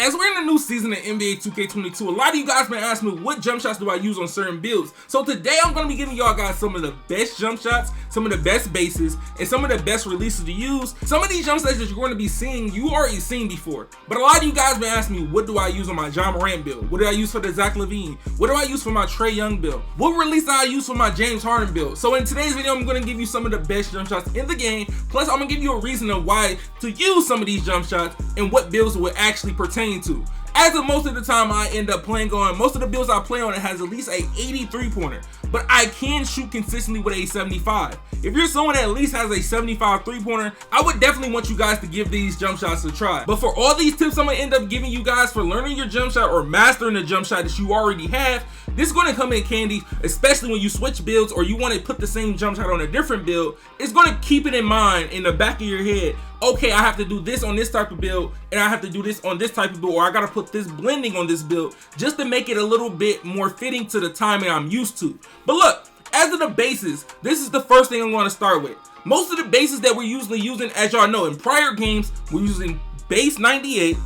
As we're in a new season of NBA 2K22, a lot of you guys been asking me what jump shots do I use on certain builds. So today I'm going to be giving y'all guys some of the best jump shots, some of the best bases, and some of the best releases to use. Some of these jump shots that you're going to be seeing, you already seen before. But a lot of you guys been asking me, what do I use on my Ja Morant build? What do I use for the Zach LaVine? What do I use for my Trae Young build? What release do I use for my James Harden build? So in today's video, I'm going to give you some of the best jump shots in the game. Plus, I'm going to give you a reason of why to use some of these jump shots and what builds would actually pertain to. As of most of the time I end up playing on, most of the builds I play on, it has at least a 83 pointer, but I can shoot consistently with a 75. If you're someone that at least has a 75 3-pointer, I would definitely want you guys to give these jump shots a try. But for all these tips I'm gonna end up giving you guys for learning your jump shot or mastering the jump shot that you already have, this is gonna come in handy, especially when you switch builds or you want to put the same jump shot on a different build. It's gonna keep it in mind in the back of your head. Okay, I have to do this on this type of build, and I have to do this on this type of build, or I gotta put this blending on this build just to make it a little bit more fitting to the timing I'm used to. But look, as of the bases, this is the first thing I'm gonna start with. Most of the bases that we're usually using, as y'all know, in prior games, we're using base 98,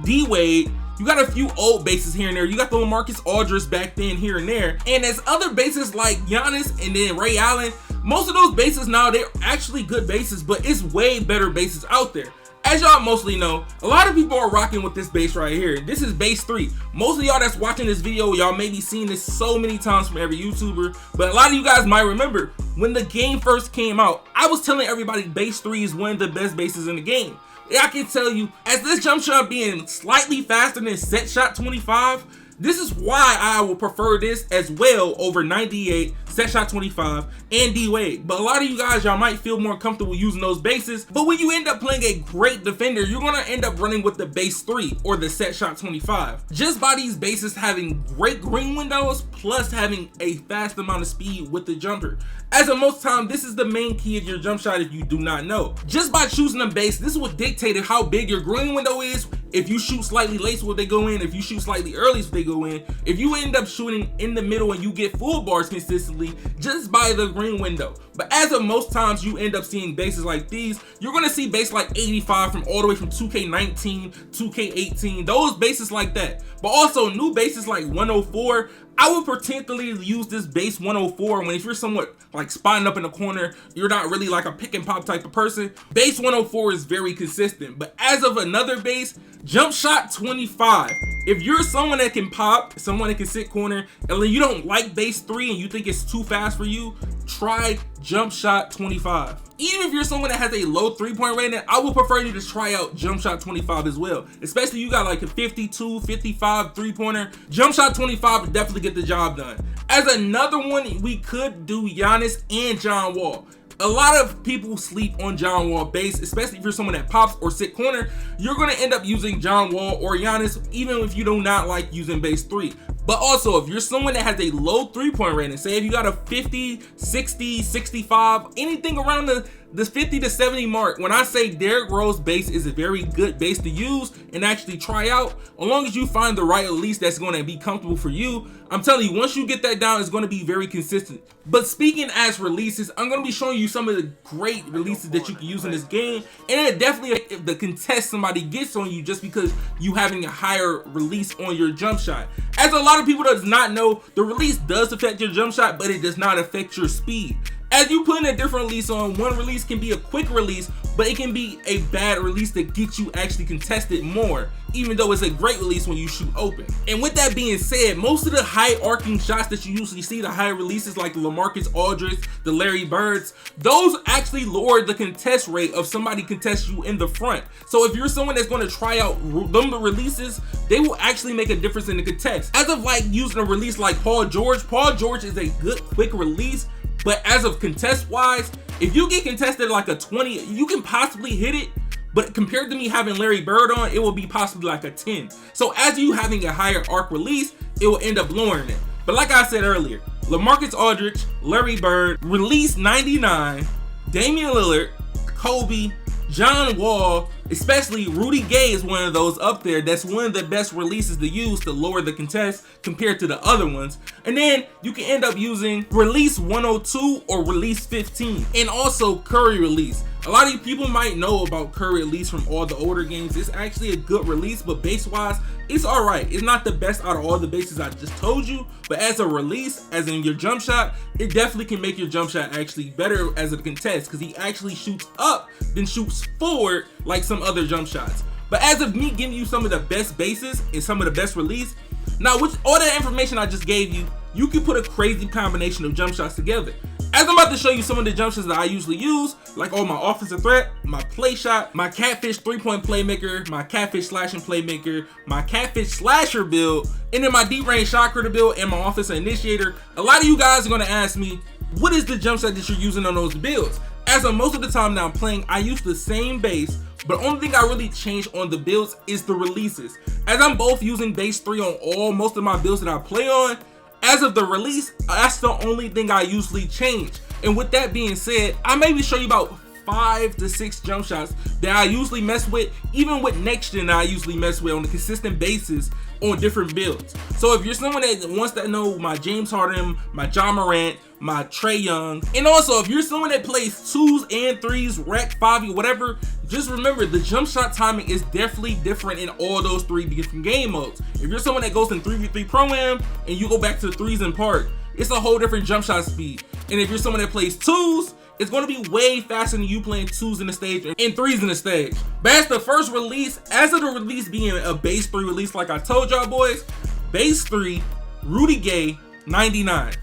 D-Wade. You got a few old bases here and there. You got the LaMarcus Aldridge back then here and there. And as other bases like Giannis and then Ray Allen, most of those bases now, they're actually good bases, but it's way better bases out there. As y'all mostly know, a lot of people are rocking with this base right here. This is base 3. Most of y'all that's watching this video, y'all may be seeing this so many times from every YouTuber, but a lot of you guys might remember when the game first came out, I was telling everybody base 3 is one of the best bases in the game. I can tell you, as this jump shot being slightly faster than set shot 25, this is why I will prefer this as well over 98, set shot 25, and D-Wade. But a lot of you guys, y'all might feel more comfortable using those bases. But when you end up playing a great defender, you're going to end up running with the base 3 or the set shot 25. Just by these bases having great green windows, plus having a fast amount of speed with the jumper. As of most time, this is the main key of your jump shot if you do not know. Just by choosing a base, this is what dictated how big your green window is. If you shoot slightly late, will they go in? If you shoot slightly early, will they go in? If you end up shooting in the middle and you get full bars consistently just by the green window. But as of most times you end up seeing bases like these, you're gonna see base like 85 from all the way from 2K19, 2K18, those bases like that. But also new bases like 104, I would particularly use this base 104 when if you're somewhat like spotting up in the corner, you're not really like a pick and pop type of person. Base 104 is very consistent. But as of another base, jump shot 25. If you're someone that can pop, someone that can sit corner, and you don't like base 3 and you think it's too fast for you, try jump shot 25. Even if you're someone that has a low 3-point rating, I would prefer you to try out jump shot 25 as well. Especially you got like a 52, 55 3-pointer. Jump shot 25 would definitely get the job done. As another one, we could do Giannis and John Wall. A lot of people sleep on John Wall base, especially if you're someone that pops or sit corner. You're going to end up using John Wall or Giannis, even if you do not like using base 3. But also, if you're someone that has a low 3-point rating, say if you got a 50, 60, 65, anything around the 50 to 70 mark, when I say Derrick Rose base is a very good base to use and actually try out, as long as you find the right release that's going to be comfortable for you, I'm telling you, once you get that down, it's going to be very consistent. But speaking as releases, I'm going to be showing you some of the great releases that you can use in this game, and it definitely if the contest somebody gets on you just because you having a higher release on your jump shot. As a lot of people does not know, the release does affect your jump shot, but it does not affect your speed. As you put in a different release on, one release can be a quick release, but it can be a bad release that gets you actually contested more, even though it's a great release when you shoot open. And with that being said, most of the high arcing shots that you usually see, the high releases like the LaMarcus Aldridge, the Larry Birds, those actually lower the contest rate of somebody contest you in the front. So if you're someone that's going to try out them the releases, they will actually make a difference in the contest. As of like using a release like Paul George is a good quick release. But as of contest wise, if you get contested like a 20, you can possibly hit it. But compared to me having Larry Bird on, it will be possibly like a 10. So as you having a higher arc release, it will end up lowering it. But like I said earlier, LaMarcus Aldridge, Larry Bird, release 99, Damian Lillard, Kobe, John Wall, especially Rudy Gay is one of those up there. That's one of the best releases to use to lower the contest compared to the other ones. And then you can end up using release 102 or release 15, and also Curry release. A lot of you people might know about current release from all the older games. It's actually a good release, but base wise, it's alright. It's not the best out of all the bases I just told you, but as a release, as in your jump shot, it definitely can make your jump shot actually better as a contest, because he actually shoots up then shoots forward like some other jump shots. But as of me giving you some of the best bases and some of the best release, now with all that information I just gave you, you can put a crazy combination of jump shots together. As I'm about to show you some of the jump shots that I usually use, like all my offensive threat, my play shot, my catfish 3-point playmaker, my catfish slashing playmaker, my catfish slasher build, and then my deep range shot creator build and my offensive initiator. A lot of you guys are gonna ask me, what is the jump shot that you're using on those builds? As of most of the time now I'm playing, I use the same base, but the only thing I really change on the builds is the releases. As I'm both using base 3 on most of my builds that I play on, as of the release, that's the only thing I usually change. And with that being said, I maybe show you about 5 to 6 jump shots that I usually mess with, even with next gen I usually mess with on a consistent basis on different builds. So if you're someone that wants to know my James Harden, my John Morant, my Trae Young, and also if you're someone that plays 2s and 3s, rec, 5, whatever, just remember the jump shot timing is definitely different in all those 3 different game modes. If you're someone that goes in 3v3 Pro-Am and you go back to the 3s in Park, it's a whole different jump shot speed. And if you're someone that plays 2s, it's going to be way faster than you playing 2s in the stage and 3s in the stage. But as the first release, as of the release being a base 3 release like I told y'all boys, base 3, Rudy Gay, 99.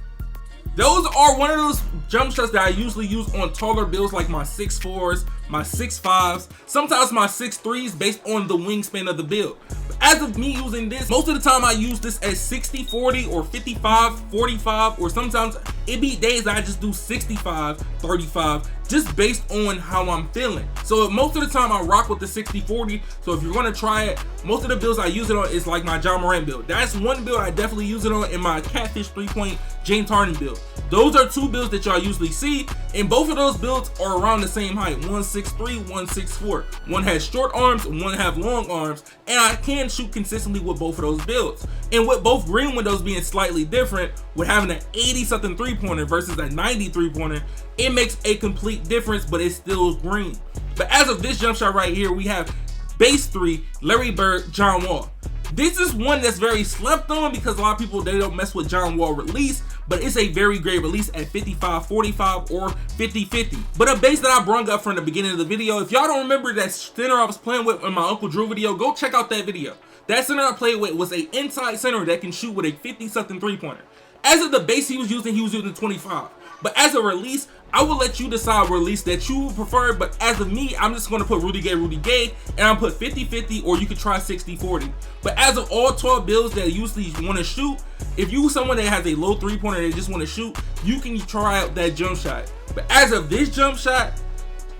Those are one of those jump shots that I usually use on taller builds like my 6'4s, my 6'5s, sometimes my 6'3s based on the wingspan of the build. But as of me using this, most of the time I use this as 60-40 or 55-45, or sometimes it be days I just do 65-35 just based on how I'm feeling. So most of the time I rock with the 60-40. So if you're gonna try it, most of the builds I use it on is like my John Morant build. That's one build I definitely use it on, in my catfish 3-point James Harden build. Those are 2 builds that y'all usually see, and both of those builds are around the same height, 1'6'3", 1'6'4". One has short arms, one have long arms, and I can shoot consistently with both of those builds. And with both green windows being slightly different, with having an 80-something 3-pointer versus a 90 3-pointer, it makes a complete difference, but it's still green. But as of this jump shot right here, we have base 3, Larry Bird, John Wall. This is one that's very slept on because a lot of people, they don't mess with John Wall release, but it's a very great release at 55-45 or 50-50. But a base that I brought up from the beginning of the video, if y'all don't remember that center I was playing with in my Uncle Drew video, go check out that video. That center I played with was a inside center that can shoot with a 50-something 3-pointer. As of the base he was using 25. But as a release, I will let you decide what release that you prefer, but as of me, I'm just going to put Rudy Gay, and I'm put 50-50, or you could try 60-40. But as of all 12 builds that usually want to shoot, if you someone that has a low 3-pointer that just want to shoot, you can try out that jump shot. But as of this jump shot,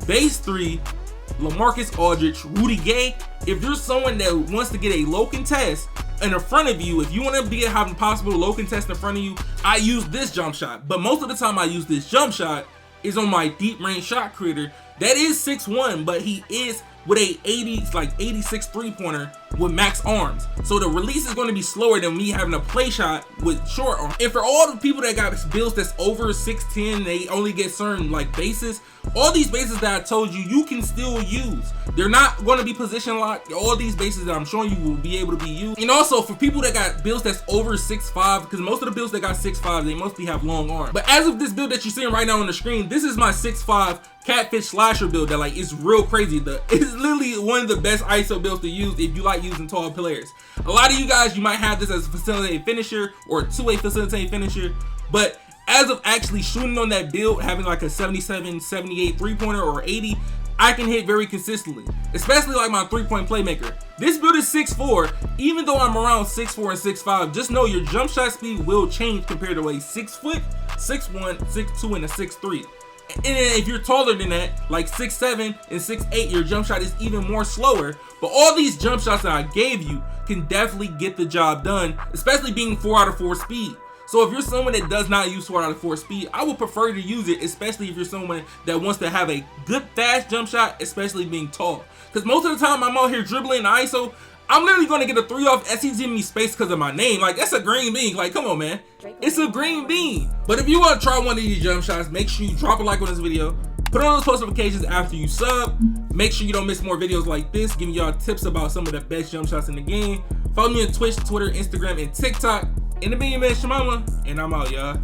base 3, LaMarcus Aldridge, Rudy Gay, if you're someone that wants to get a low contest in the front of you, if you want to be having possible low contest in front of you, I use this jump shot. But most of the time I use this jump shot is on my deep range shot creator. That is 6'1", but he is with a 86 3-pointer with max arms. So the release is going to be slower than me having a play shot with short arms. And for all the people that got builds that's over 6'10", they only get certain like bases. All these bases that I told you, you can still use. They're not going to be position locked. All these bases that I'm showing you will be able to be used. And also for people that got builds that's over 6'5", because most of the builds that got 6'5", they mostly have long arms. But as of this build that you're seeing right now on the screen, this is my 6'5" catfish slasher build that like is real crazy. It's literally one of the best ISO builds to use if you like using tall players. A lot of you guys, you might have this as a facilitated finisher or a 2-way facilitated finisher, but as of actually shooting on that build, having like a 77, 78 3-pointer or 80, I can hit very consistently, especially like my 3-point playmaker. This build is 6'4", even though I'm around 6'4" and 6'5", just know your jump shot speed will change compared to a 6 foot, 6'1", 6'2", and a 6'3". And then if you're taller than that, like 6'7" and 6'8", your jump shot is even more slower. But all these jump shots that I gave you can definitely get the job done, especially being 4 out of 4 speed. So if you're someone that does not use 4 out of 4 speed, I would prefer to use it, especially if you're someone that wants to have a good fast jump shot, especially being tall. Because most of the time I'm out here dribbling the ISO, I'm literally going to get a 3 off as he's giving me space because of my name. Like, that's a green bean. Like, come on, man. It's a green bean. But if you want to try one of these jump shots, make sure you drop a like on this video. Put on those post notifications after you sub. Make sure you don't miss more videos like this, giving y'all tips about some of the best jump shots in the game. Follow me on Twitch, Twitter, Instagram, and TikTok. In the being, man, ChaMoma, and I'm out, y'all.